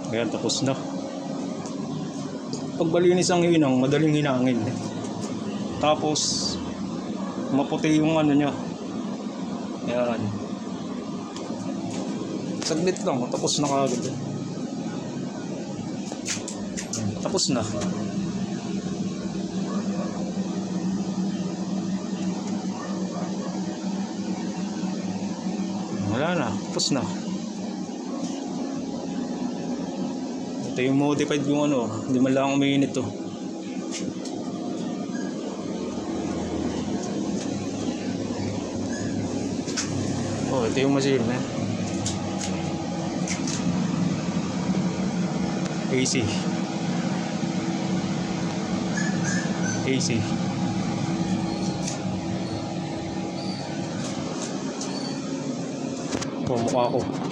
Ayan, tapos na. Pagbalinis ang hinang, madaling hinangin. Tapos, maputi yung ano niya. Ayan. Saglit lang, tapos na kagad. Tapos na. Wala na, tapos na. Ito yung modified yung ano, hindi man lang umiinit to. Oh, ito yung machine eh. AC. AC. Oh, mukha ko.